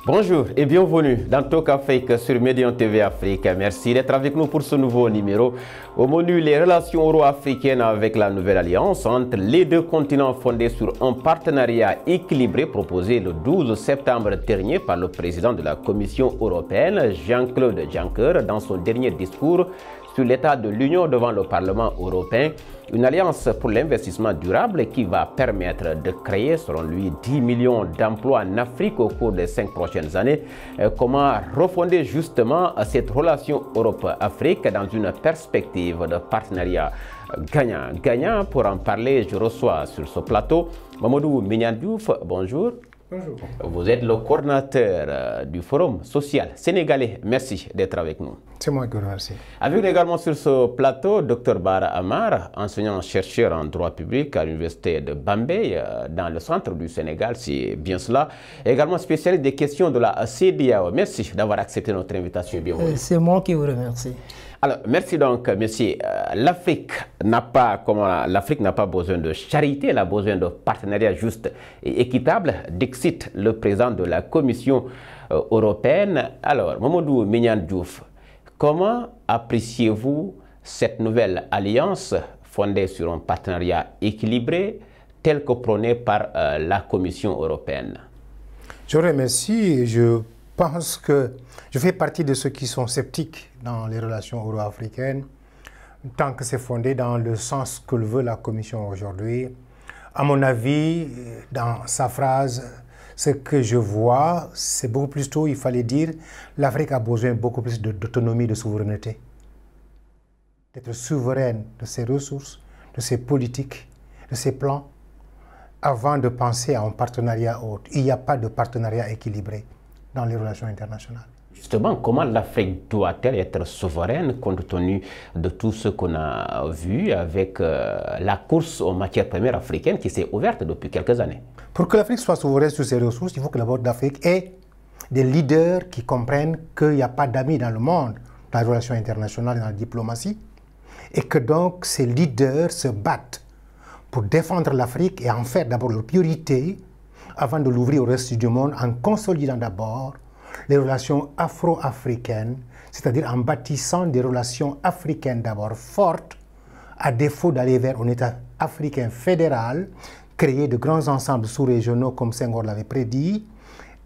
Bonjour et bienvenue dans Talk Afrique sur Médian TV Afrique. Merci d'être avec nous pour ce nouveau numéro. Au menu, les relations euro-africaines avec la nouvelle alliance entre les deux continents fondés sur un partenariat équilibré proposé le 12 septembre dernier par le président de la Commission européenne, Jean-Claude Juncker, dans son dernier discours sur l'état de l'Union devant le Parlement européen. Une alliance pour l'investissement durable qui va permettre de créer, selon lui, 10 millions d'emplois en Afrique au cours des 5 prochaines années. Comment refonder justement cette relation Europe-Afrique dans une perspective de partenariat gagnant-gagnant? Pour en parler, je reçois sur ce plateau Mamadou Mignane Diouf. Bonjour. Bonjour. Vous êtes le coordinateur du Forum social sénégalais. Merci d'être avec nous. C'est moi qui vous remercie. Avec nous également sur ce plateau, Dr Bara Amar, enseignant-chercheur en droit public à l'université de Bambey, dans le centre du Sénégal, c'est bien cela. Également spécialiste des questions de la CEDEAO. Merci d'avoir accepté notre invitation. Bienvenue. C'est moi qui vous remercie. Alors, merci donc, monsieur. L'Afrique n'a pas besoin de charité, elle a besoin de partenariat juste et équitable, dixit le président de la Commission européenne. Alors, Mamadou Mignane Diouf, comment appréciez-vous cette nouvelle alliance fondée sur un partenariat équilibré tel que prôné par la Commission européenne? Je vous remercie. Je pense que je fais partie de ceux qui sont sceptiques dans les relations euro-africaines, tant que c'est fondé dans le sens que le veut la Commission aujourd'hui. À mon avis, dans sa phrase, ce que je vois, c'est beaucoup plus tôt, il fallait dire, l'Afrique a besoin beaucoup plus d'autonomie, de souveraineté. D'être souveraine de ses ressources, de ses politiques, de ses plans, avant de penser à un partenariat autre. Il n'y a pas de partenariat équilibré dans les relations internationales. Justement, comment l'Afrique doit-elle être souveraine compte tenu de tout ce qu'on a vu avec la course aux matières premières africaines qui s'est ouverte depuis quelques années? Pour que l'Afrique soit souveraine sur ses ressources, il faut que d'abord l'Afrique ait des leaders qui comprennent qu'il n'y a pas d'amis dans le monde, dans les relations internationales et dans la diplomatie, et que donc ces leaders se battent pour défendre l'Afrique et en faire d'abord leur priorité avant de l'ouvrir au reste du monde, en consolidant d'abord les relations afro-africaines, c'est-à-dire en bâtissant des relations africaines d'abord fortes, à défaut d'aller vers un État africain fédéral, créer de grands ensembles sous-régionaux comme Senghor l'avait prédit,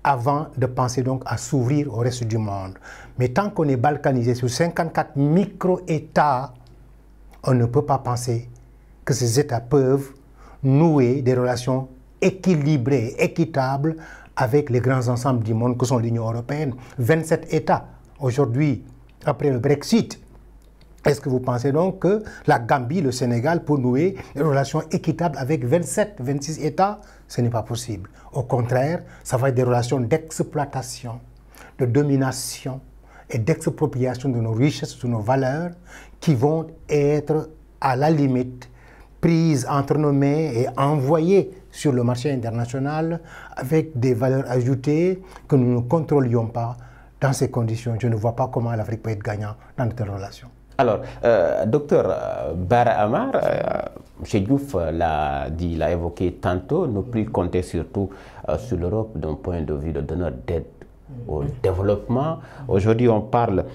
avant de penser donc à s'ouvrir au reste du monde. Mais tant qu'on est balkanisé sur 54 micro-États, on ne peut pas penser que ces États peuvent nouer des relations équilibrées, équitables, avec les grands ensembles du monde que sont l'Union européenne. 27 États aujourd'hui, après le Brexit. Est-ce que vous pensez donc que la Gambie, le Sénégal, pour nouer des relations équitables avec 27, 26 États? Ce n'est pas possible. Au contraire, ça va être des relations d'exploitation, de domination et d'expropriation de nos richesses, de nos valeurs, qui vont être à la limite prises entre nos mains et envoyées sur le marché international avec des valeurs ajoutées que nous ne contrôlions pas. Dans ces conditions, je ne vois pas comment l'Afrique peut être gagnante dans de telles relations. Alors, docteur Bara Amar, M. Diouf l'a dit, l'a évoqué tantôt, ne plus compter surtout sur l'Europe d'un point de vue de donneur d'aide au développement. Aujourd'hui, on parle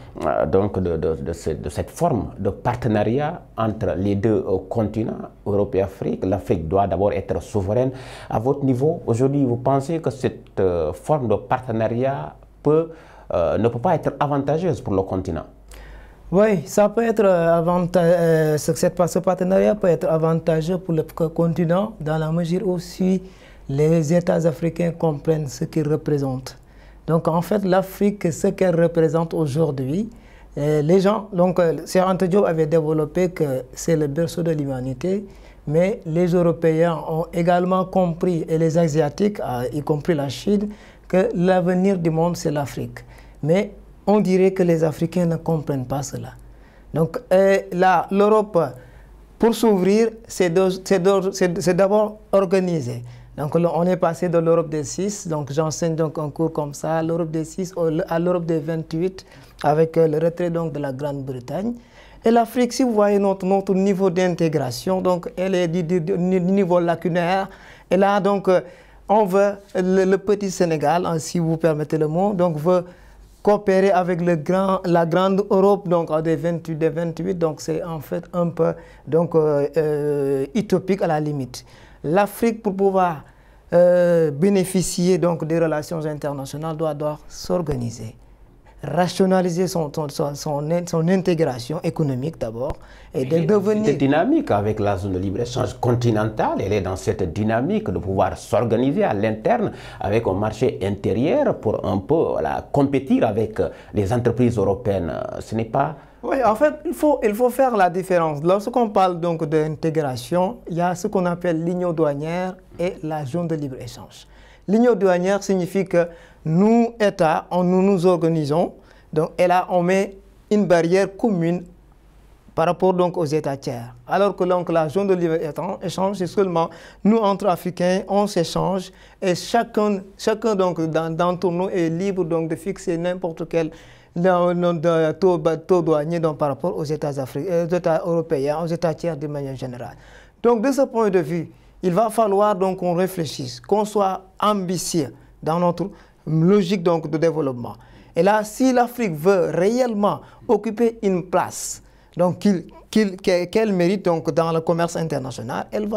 donc de cette forme de partenariat entre les deux continents, Europe et Afrique. L'Afrique doit d'abord être souveraine. À votre niveau, aujourd'hui, vous pensez que cette forme de partenariat ne peut pas être avantageuse pour le continent? Oui, ça peut être ce partenariat peut être avantageux pour le continent dans la mesure où si les États africains comprennent ce qu'ils représentent. Donc en fait, l'Afrique, ce qu'elle représente aujourd'hui, les gens, donc Cheikh Anta Diop avait développé que c'est le berceau de l'humanité, mais les Européens ont également compris, et les Asiatiques, y compris la Chine, que l'avenir du monde, c'est l'Afrique. Mais on dirait que les Africains ne comprennent pas cela. Donc là, l'Europe, pour s'ouvrir, c'est d'abord organiser. Donc on est passé de l'Europe des 6, donc j'enseigne donc un cours comme ça, l'Europe des 6 à l'Europe des 28, avec le retrait donc de la Grande-Bretagne. Et l'Afrique, si vous voyez notre niveau d'intégration, donc elle est du niveau lacunaire. Et là, donc, on veut, le petit Sénégal, si vous permettez le mot, donc veut coopérer avec la grande Europe, donc des 28, donc c'est en fait un peu donc, utopique à la limite. L'Afrique, pour pouvoir bénéficier donc, des relations internationales, doit s'organiser, rationaliser son intégration économique d'abord et de devenir... Cette dynamique avec la zone de libre-échange continentale, elle est dans cette dynamique de pouvoir s'organiser à l'interne avec un marché intérieur pour un peu compétir avec les entreprises européennes. Ce n'est pas... Oui, en fait, il faut faire la différence. Lorsqu'on parle donc d'intégration, il y a ce qu'on appelle l'union douanière et la zone de libre-échange. L'union douanière signifie que nous, États, nous nous organisons, donc, et là, on met une barrière commune par rapport donc, aux États tiers. Alors que donc, la zone de libre-échange, c'est seulement nous, entre Africains, on s'échange et chacun donc, d'entre nous est libre donc, de fixer n'importe quel taux douanier donc, par rapport aux États européens, aux États tiers de manière générale. Donc, de ce point de vue, il va falloir donc qu'on réfléchisse, qu'on soit ambitieux dans notre logique donc, de développement. Et là, si l'Afrique veut réellement occuper une place donc qu'elle mérite donc, dans le commerce international, il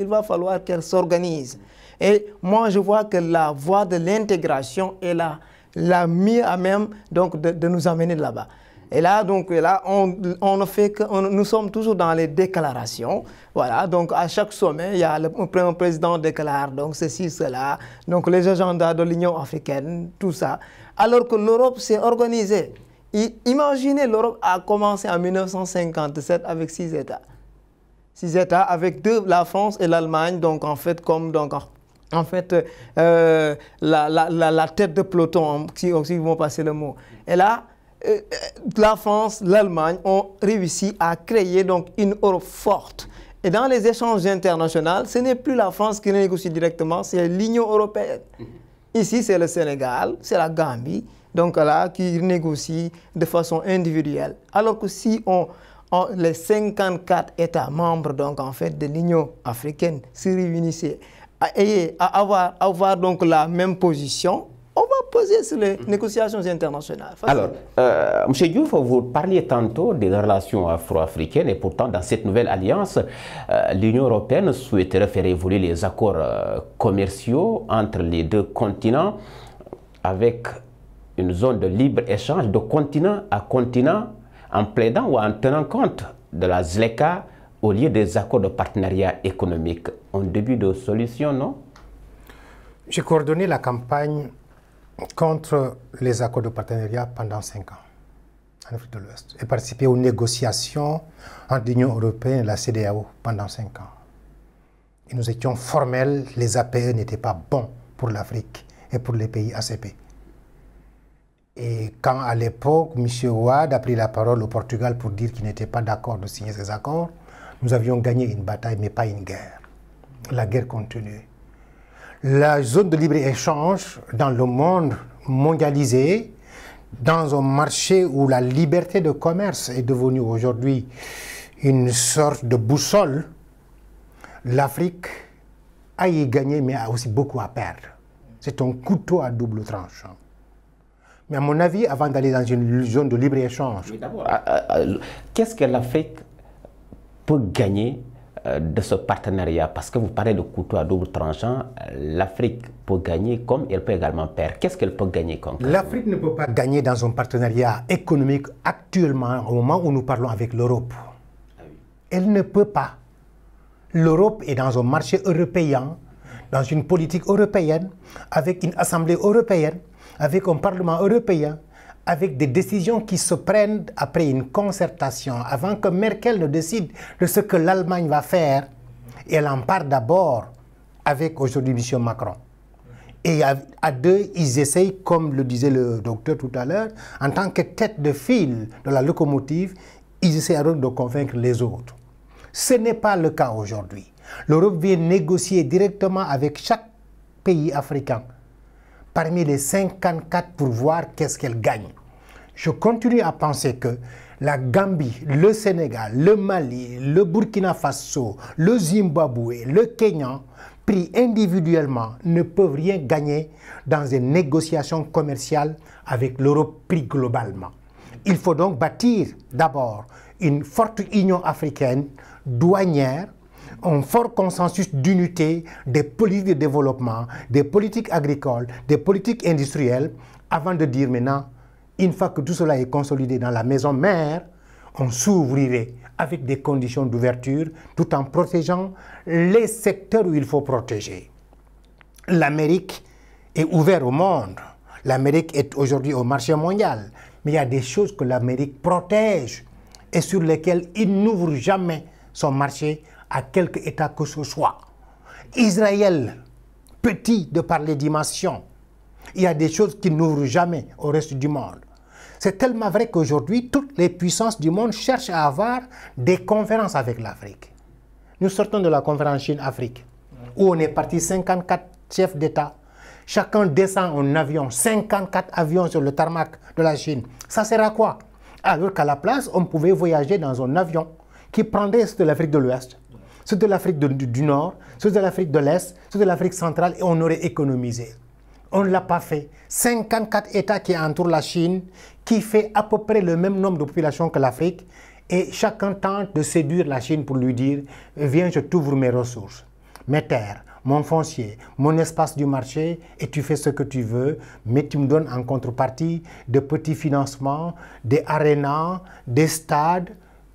va falloir qu'elle s'organise. Et moi, je vois que la voie de l'intégration est la mieux à même donc, de nous amener là-bas. Et là, donc, on ne fait que, nous sommes toujours dans les déclarations. Voilà, donc à chaque sommet, il y a un président déclare, donc ceci, cela, donc les agendas de l'Union africaine, tout ça. Alors que l'Europe s'est organisée. Imaginez, l'Europe a commencé en 1957 avec 6 États. 6 États avec la France et l'Allemagne, donc en fait, comme donc, en fait, la tête de peloton, si vous vont passer le mot. Et là, la France, l'Allemagne ont réussi à créer donc une Europe forte. Et dans les échanges internationaux, ce n'est plus la France qui négocie directement, c'est l'Union européenne. Ici, c'est le Sénégal, c'est la Gambie, donc là, qui négocie de façon individuelle. Alors que si les 54 États membres donc, en fait, de l'Union africaine se réunissaient à avoir donc la même position, on va poser sur les négociations internationales. Alors, M. Diouf, vous parliez tantôt des relations afro-africaines et pourtant dans cette nouvelle alliance, l'Union européenne souhaiterait faire évoluer les accords commerciaux entre les deux continents avec une zone de libre-échange de continent à continent en plaidant ou en tenant compte de la ZLECA au lieu des accords de partenariat économique. Un début de solution, non? J'ai coordonné la campagne contre les accords de partenariat pendant 5 ans en Afrique de l'Ouest et participé aux négociations entre l'Union européenne et la CEDEAO pendant 5 ans. Et nous étions formels, les APE n'étaient pas bons pour l'Afrique et pour les pays ACP. Et quand à l'époque, M. Ouad a pris la parole au Portugal pour dire qu'il n'était pas d'accord de signer ces accords, nous avions gagné une bataille mais pas une guerre. La guerre continue. La zone de libre-échange dans le monde mondialisé, dans un marché où la liberté de commerce est devenue aujourd'hui une sorte de boussole, l'Afrique a y gagné mais a aussi beaucoup à perdre. C'est un couteau à double tranchant. Mais à mon avis, avant d'aller dans une zone de libre-échange... Qu'est-ce que l'Afrique peut gagner de ce partenariat? Parce que vous parlez de couteau à double tranchant, l'Afrique peut gagner comme elle peut également perdre. Qu'est-ce qu'elle peut gagner concrètement? L'Afrique ne peut pas gagner dans un partenariat économique actuellement, au moment où nous parlons avec l'Europe. Elle ne peut pas. L'Europe est dans un marché européen, dans une politique européenne, avec une assemblée européenne, avec un parlement européen, avec des décisions qui se prennent après une concertation, avant que Merkel ne décide de ce que l'Allemagne va faire. Et elle en part d'abord avec aujourd'hui M. Macron. Et à deux, ils essayent, comme le disait le docteur tout à l'heure, en tant que tête de file de la locomotive, ils essayent de convaincre les autres. Ce n'est pas le cas aujourd'hui. L'Europe vient négocier directement avec chaque pays africain parmi les 54 pour voir qu'est-ce qu'elle gagne. Je continue à penser que la Gambie, le Sénégal, le Mali, le Burkina Faso, le Zimbabwe, le Kenya, pris individuellement, ne peuvent rien gagner dans une négociation commerciale avec l'Europe pris globalement. Il faut donc bâtir d'abord une forte union africaine douanière, un fort consensus d'unité des politiques de développement, des politiques agricoles, des politiques industrielles, avant de dire maintenant, une fois que tout cela est consolidé dans la maison mère, on s'ouvrirait avec des conditions d'ouverture tout en protégeant les secteurs où il faut protéger. L'Amérique est ouverte au monde. L'Amérique est aujourd'hui au marché mondial. Mais il y a des choses que l'Amérique protège et sur lesquelles il n'ouvre jamais son marché à quelque État que ce soit. Israël, petit de par les dimensions, il y a des choses qu'il n'ouvre jamais au reste du monde. C'est tellement vrai qu'aujourd'hui, toutes les puissances du monde cherchent à avoir des conférences avec l'Afrique. Nous sortons de la conférence Chine-Afrique, où on est parti 54 chefs d'État. Chacun descend en avion, 54 avions sur le tarmac de la Chine. Ça sert à quoi? Alors qu'à la place, on pouvait voyager dans un avion qui prendrait ceux de l'Afrique de l'Ouest, ceux de l'Afrique du Nord, ceux de l'Afrique de l'Est, ceux de l'Afrique centrale, et on aurait économisé. On ne l'a pas fait. 54 États qui entourent la Chine, qui fait à peu près le même nombre de population que l'Afrique, et chacun tente de séduire la Chine pour lui dire « Viens, je t'ouvre mes ressources, mes terres, mon foncier, mon espace du marché, et tu fais ce que tu veux, mais tu me donnes en contrepartie de petits financements, des arénas, des stades. »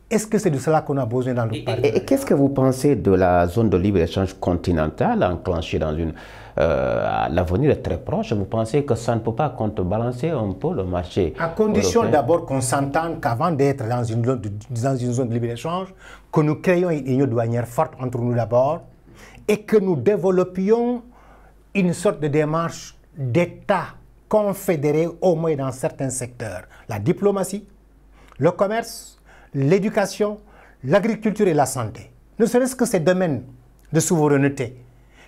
Est-ce que c'est de cela qu'on a besoin dans le parc? Et qu'est-ce que vous pensez de la zone de libre-échange continentale enclenchée dans une... l'avenir est très proche. Vous pensez que ça ne peut pas contrebalancer un peu le marché? À condition d'abord qu'on s'entende qu'avant d'être dans une zone de libre-échange, que nous créions une union douanière forte entre nous d'abord, et que nous développions une sorte de démarche d'État confédéré au moins dans certains secteurs. La diplomatie, le commerce, l'éducation, l'agriculture et la santé. Ne serait-ce que ces domaines de souveraineté,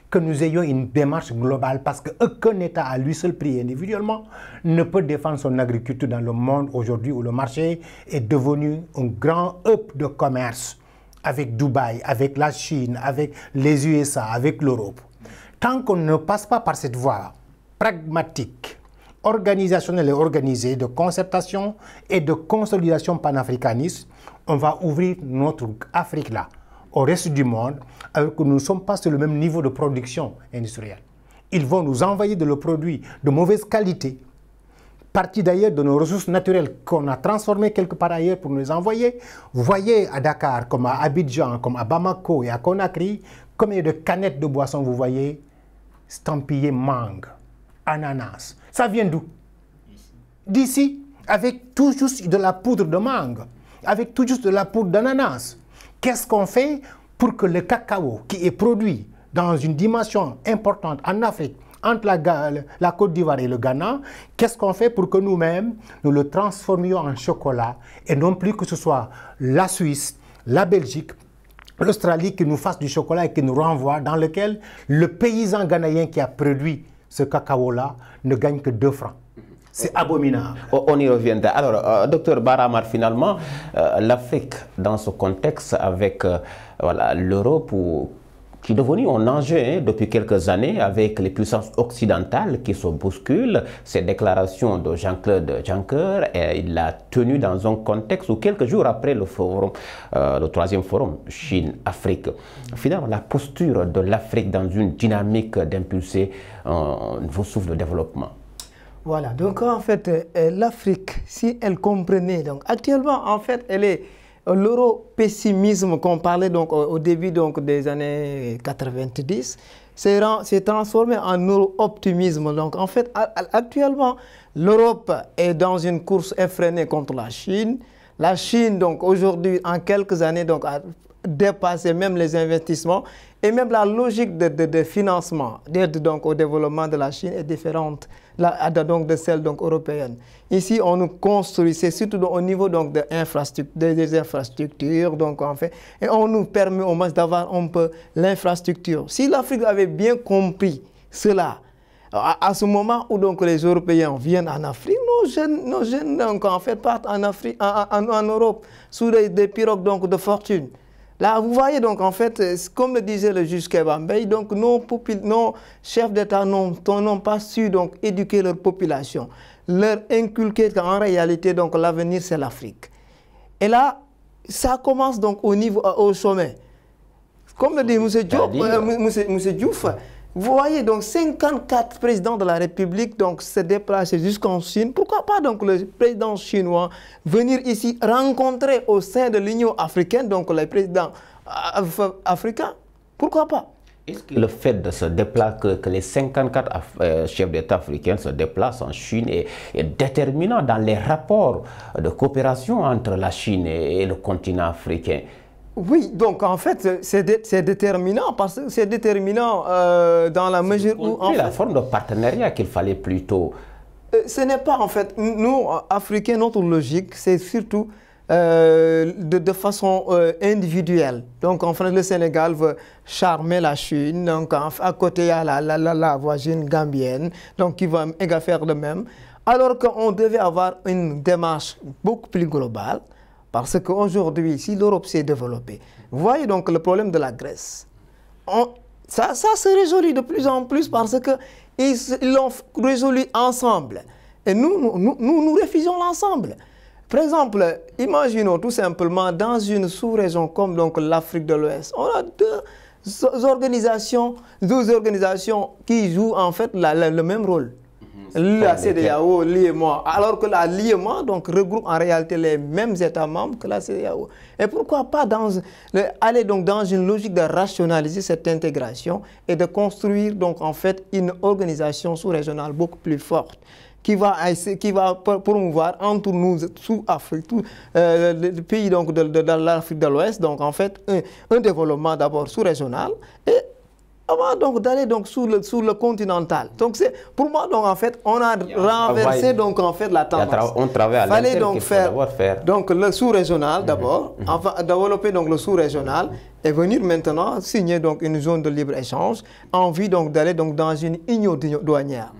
que nous ayons une démarche globale, parce qu'aucun État à lui seul pris individuellement ne peut défendre son agriculture dans le monde aujourd'hui où le marché est devenu un grand hub de commerce avec Dubaï, avec la Chine, avec les USA, avec l'Europe. Tant qu'on ne passe pas par cette voie pragmatique, organisationnelle et organisée de concertation et de consolidation panafricaniste, on va ouvrir notre Afrique là au reste du monde, alors que nous ne sommes pas sur le même niveau de production industrielle. Ils vont nous envoyer de le produit de mauvaise qualité, partie d'ailleurs de nos ressources naturelles qu'on a transformées quelque part ailleurs pour nous les envoyer. Vous voyez à Dakar, comme à Abidjan, comme à Bamako et à Conakry, combien de canettes de boissons vous voyez stampillées mangue, ananas. Ça vient d'où? D'ici, avec tout juste de la poudre de mangue, avec tout juste de la poudre d'ananas. Qu'est-ce qu'on fait pour que le cacao qui est produit dans une dimension importante en Afrique, entre la Côte d'Ivoire et le Ghana, qu'est-ce qu'on fait pour que nous-mêmes, nous le transformions en chocolat et non plus que ce soit la Suisse, la Belgique, l'Australie qui nous fasse du chocolat et qui nous renvoie, dans lequel le paysan ghanéen qui a produit ce cacao-là ne gagne que 2 francs. C'est abominable. On y reviendra. Alors, docteur Baramar, finalement, l'Afrique, dans ce contexte, avec voilà, l'Europe, qui est devenu un enjeu depuis quelques années, avec les puissances occidentales qui se bousculent, ces déclarations de Jean-Claude Juncker, il l'a tenu dans un contexte où quelques jours après le forum, le 3e forum Chine-Afrique, finalement, la posture de l'Afrique dans une dynamique d'impulser un nouveau souffle de développement. Voilà, donc en fait, l'Afrique, si elle comprenait, donc actuellement, en fait, elle est l'euro-pessimisme qu'on parlait donc au début donc, des années 90, s'est transformé en euro-optimisme. Donc en fait, actuellement, l'Europe est dans une course effrénée contre la Chine. La Chine, donc aujourd'hui, en quelques années, donc, a dépassé même les investissements. Et même la logique de financement, d'aide donc au développement de la Chine est différente donc, de celle donc, européenne. Ici, on nous construit, c'est surtout au niveau donc, des infrastructures, donc, en fait, et on nous permet au moins d'avoir un peu l'infrastructure. Si l'Afrique avait bien compris cela, à ce moment où donc, les Européens viennent en Afrique, nos jeunes donc, en fait, partent en, Afrique, en Europe sous des pirogues donc, de fortune. Là, vous voyez, donc, en fait, comme le disait le juge Kebambey, donc, nos chefs d'État n'ont pas su donc, éduquer leur population, leur inculquer qu'en réalité, donc, l'avenir, c'est l'Afrique. Et là, ça commence donc au sommet. Comme le dit M. Diouf, vous voyez, donc, 54 présidents de la République donc, se déplacent jusqu'en Chine. Pourquoi pas donc, le président chinois venir ici rencontrer au sein de l'Union africaine donc, les présidents africains? Pourquoi pas? Est-ce que le fait de se déplacer, que les 54 chefs d'État africains se déplacent en Chine est déterminant dans les rapports de coopération entre la Chine et le continent africain? Oui, donc en fait, c'est déterminant, parce que c'est déterminant dans la mesure où... En la forme de partenariat qu'il fallait plutôt... Ce n'est pas en fait... Nous, Africains, notre logique, c'est surtout de façon individuelle. Donc en fait, le Sénégal veut charmer la Chine, donc à côté, il y a la voisine gambienne, donc qui va faire de même. Alors qu'on devait avoir une démarche beaucoup plus globale. Parce qu'aujourd'hui, si l'Europe s'est développée, vous voyez donc le problème de la Grèce. Ça se résout de plus en plus parce qu'ils l'ont résolu ensemble. Et nous refusons l'ensemble. Par exemple, imaginons tout simplement dans une sous-région comme l'Afrique de l'Ouest, on a deux organisations qui jouent en fait le même rôle. La CEDEAO, l'IEMOA, alors que la l'IEMOA regroupe en réalité les mêmes États membres que la CEDEAO. Et pourquoi pas aller donc dans une logique de rationaliser cette intégration et de construire donc en fait une organisation sous-régionale beaucoup plus forte qui va promouvoir entre nous, sous-Afrique, les pays donc de l'Afrique de l'Ouest, donc en fait un développement d'abord sous-régional et avant donc d'aller donc sur le continental. Donc c'est pour moi donc en fait on a renversé donc en fait la tendance. On travaille à l'intérieur qu'il faut d'abord faire. Donc le sous-régional d'abord, enfin développer donc le sous-régional et venir maintenant signer donc une zone de libre-échange en vue donc d'aller donc dans une union douanière.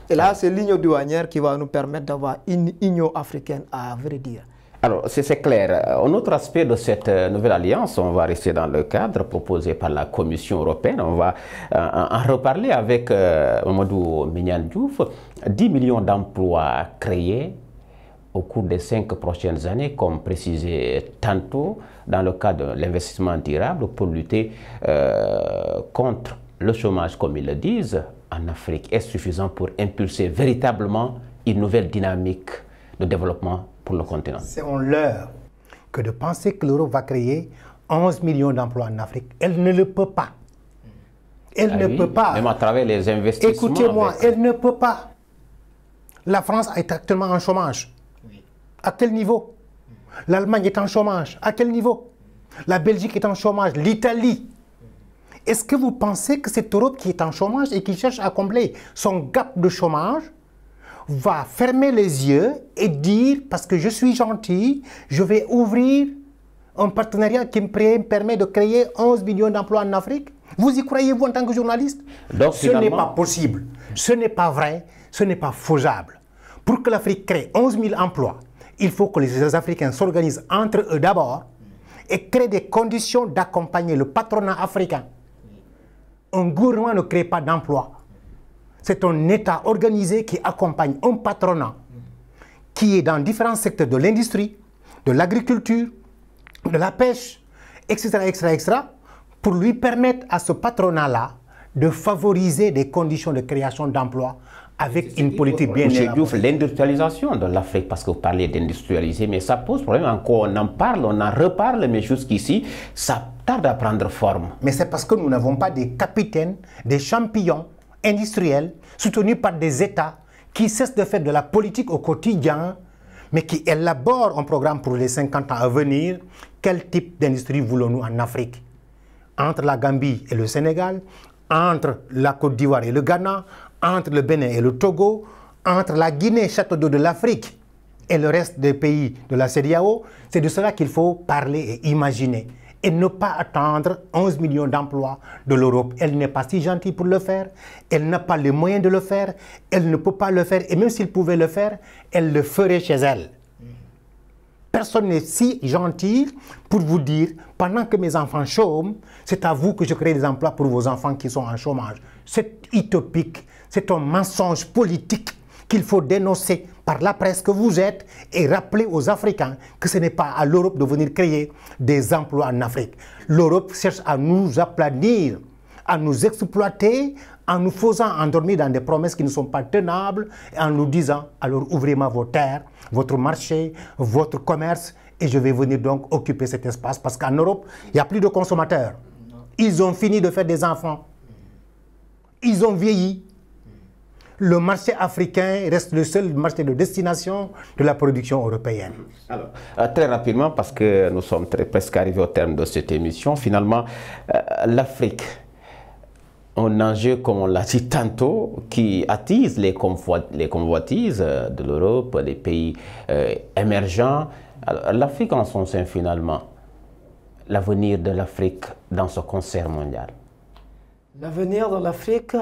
Et là c'est l'union douanière qui va nous permettre d'avoir une union africaine à vrai dire. Alors, c'est clair. Un autre aspect de cette nouvelle alliance, on va rester dans le cadre proposé par la Commission européenne. On va en reparler avec Mamadou Mignane Diouf. 10 millions d'emplois créés au cours des 5 prochaines années, comme précisé tantôt, dans le cadre de l'investissement durable pour lutter contre le chômage, comme ils le disent, en Afrique, est suffisant pour impulser véritablement une nouvelle dynamique de développement pour le continent. C'est en l'heure que de penser que l'Europe va créer 11 millions d'emplois en Afrique. Elle ne le peut pas. Elle ne peut pas. Même à travers les investissements. Écoutez-moi, elle ne peut pas. La France est actuellement en chômage. Oui. À quel niveau? L'Allemagne est en chômage. À quel niveau? La Belgique est en chômage. L'Italie. Est-ce que vous pensez que cette Europe qui est en chômage et qui cherche à combler son gap de chômage va fermer les yeux et dire, parce que je suis gentil, je vais ouvrir un partenariat qui me permet de créer 11 millions d'emplois en Afrique? Vous y croyez-vous en tant que journaliste? Donc, ce n'est pas possible, ce n'est pas vrai, ce n'est pas faisable. Pour que l'Afrique crée 11 000 emplois, il faut que les Africains s'organisent entre eux d'abord et créent des conditions d'accompagner le patronat africain. Un gouvernement ne crée pas d'emplois. C'est un État organisé qui accompagne un patronat qui est dans différents secteurs de l'industrie, de l'agriculture, de la pêche, etc., pour lui permettre à ce patronat-là de favoriser des conditions de création d'emplois avec une politique bien élaborée. L'industrialisation de l'Afrique, parce que vous parlez d'industrialiser, mais ça pose problème encore. On en parle, on en reparle, mais jusqu'ici, ça tarde à prendre forme. Mais c'est parce que nous n'avons pas des capitaines, des champions industriels soutenus par des États qui cessent de faire de la politique au quotidien, mais qui élaborent un programme pour les 50 ans à venir. Quel type d'industrie voulons-nous en Afrique? entre la Gambie et le Sénégal, entre la Côte d'Ivoire et le Ghana, entre le Bénin et le Togo, entre la Guinée, château d'eau de l'Afrique, et le reste des pays de la CEDEAO. C'est de cela qu'il faut parler et imaginer. Et ne pas attendre 11 millions d'emplois de l'Europe. Elle n'est pas si gentille pour le faire. Elle n'a pas les moyens de le faire. Elle ne peut pas le faire. Et même s'il pouvait le faire, elle le ferait chez elle. Personne n'est si gentil pour vous dire, pendant que mes enfants chôment, c'est à vous que je crée des emplois pour vos enfants qui sont en chômage. C'est utopique. C'est un mensonge politique qu'il faut dénoncer par la presse que vous êtes et rappeler aux Africains que ce n'est pas à l'Europe de venir créer des emplois en Afrique. L'Europe cherche à nous aplanir, à nous exploiter, en nous faisant endormir dans des promesses qui ne sont pas tenables, et en nous disant, alors ouvrez-moi vos terres, votre marché, votre commerce, et je vais venir donc occuper cet espace, parce qu'en Europe, il n'y a plus de consommateurs. Ils ont fini de faire des enfants. Ils ont vieilli. Le marché africain reste le seul marché de destination de la production européenne. Alors, très rapidement, parce que nous sommes presque arrivés au terme de cette émission, finalement, l'Afrique, un enjeu, comme on l'a dit tantôt, qui attise les convoitises de l'Europe, les pays émergents. L'Afrique en son sein, finalement, l'avenir de l'Afrique dans ce concert mondial. L'avenir de l'Afrique,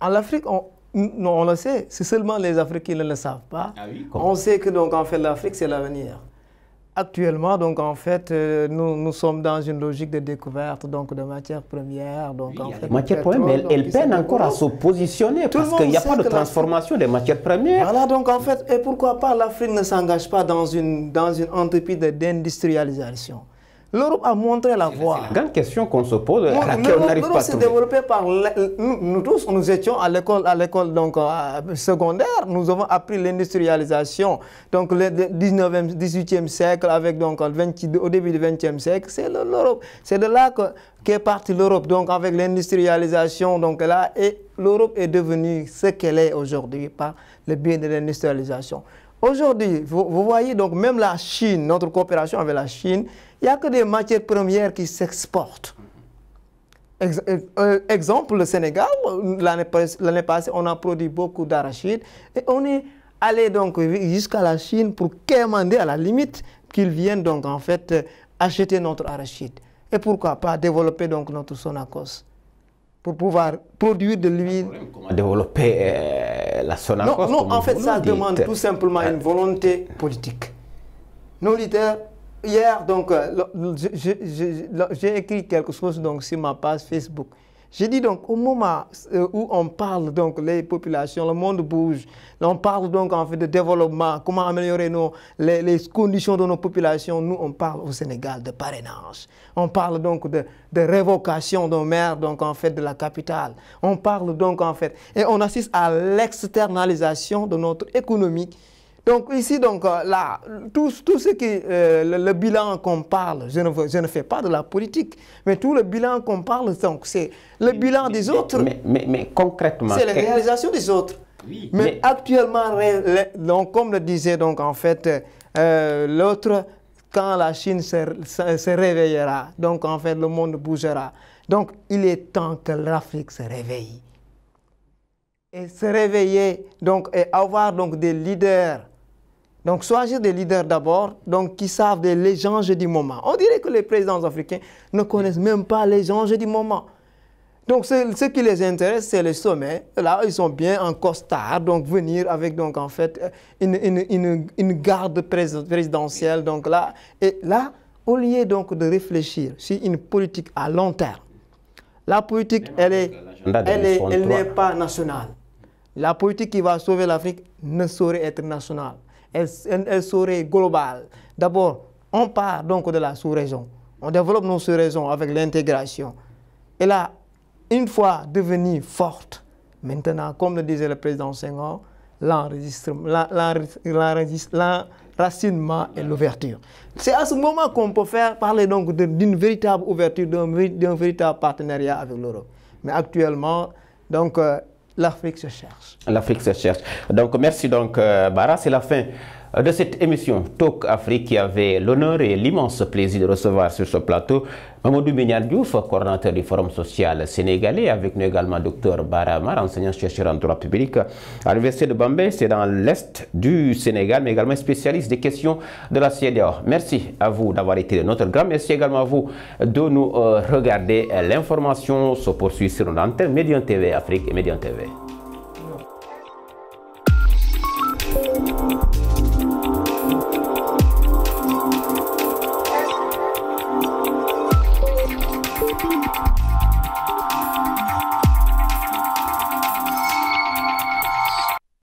en Afrique, on le sait, c'est seulement les Africains qui ne le savent pas. Ah oui, on sait que donc en fait l'Afrique c'est l'avenir. Actuellement donc en fait nous sommes dans une logique de découverte donc de matières premières. Donc en fait, matières premières, elles peinent encore à se positionner parce qu'il n'y a pas de transformation des matières premières. Voilà donc en fait, et pourquoi pas l'Afrique ne s'engage pas dans une entreprise d'industrialisation. L'Europe a montré la voie. C'est la grande question qu'on se pose, à laquelle on n'arrive pas à trouver. Développé par nous tous, nous étions à l'école donc secondaire, nous avons appris l'industrialisation. Donc le 18e siècle avec donc au début du 20e siècle, c'est l'Europe. C'est de là qu'est partie l'Europe. Donc avec l'industrialisation, donc là, et l'Europe est devenue ce qu'elle est aujourd'hui par le biais de l'industrialisation. Aujourd'hui, vous voyez donc même la Chine, notre coopération avec la Chine, il n'y a que des matières premières qui s'exportent. Exemple, le Sénégal, l'année passée, on a produit beaucoup d'arachides et on est allé donc jusqu'à la Chine pour quémander à la limite qu'ils viennent donc en fait acheter notre arachide. Et pourquoi pas développer donc notre Sonacos pour pouvoir produire de l'huile. Comment développer la Sonacos? Non, en fait, ça demande tout simplement une volonté politique. Nos leaders, hier, donc, j'ai écrit quelque chose donc, sur ma page Facebook. J'ai dit donc, au moment où on parle donc les populations, le monde bouge, on parle donc en fait de développement, comment améliorer les conditions de nos populations, nous on parle au Sénégal de parrainage. On parle donc de révocation d'un maire donc en fait de la capitale. On parle donc en fait, et on assiste à l'externalisation de notre économie. Donc ici, donc, là, tout ce qui le bilan qu'on parle, je ne fais pas de la politique, mais tout le bilan qu'on parle, c'est le bilan des autres. Mais concrètement... C'est la réalisation des autres. Oui, mais actuellement, donc, comme le disait donc en fait l'autre, quand la Chine se réveillera, donc en fait le monde bougera. Donc il est temps que l'Afrique se réveille. Et se réveiller, donc, et avoir donc des leaders. Donc, choisir des leaders d'abord, donc qui savent les enjeux du moment. On dirait que les présidents africains ne connaissent même pas les enjeux du moment. Donc, ce qui les intéresse, c'est les sommets. Là, ils sont bien en costard, donc venir avec donc en fait une garde présidentielle. Donc là, et là, au lieu donc de réfléchir sur une politique à long terme, la politique, elle n'est pas nationale. La politique qui va sauver l'Afrique ne saurait être nationale. Elle serait globale. D'abord, on part donc de la sous-région. On développe nos sous-régions avec l'intégration. Et là, une fois devenue forte, maintenant, comme le disait le président Senghor, l'enracinement et l'ouverture. C'est à ce moment qu'on peut parler donc d'une véritable ouverture, d'un véritable partenariat avec l'Europe. Mais actuellement, donc, l'Afrique se cherche. L'Afrique se cherche. Donc, merci donc, Bara. C'est la fin de cette émission Talk Afrique qui avait l'honneur et l'immense plaisir de recevoir sur ce plateau Mamadou Mignane Diouf, coordonnateur du Forum social sénégalais, avec nous également Dr Bara Amar, enseignant-chercheur en droit public à l'Université de Bambey, c'est dans l'Est du Sénégal, mais également spécialiste des questions de la CEDEAO. Merci à vous d'avoir été de notre grand. Merci également à vous de nous regarder. L'information se poursuit sur notre antenne Médian TV Afrique et Médian TV.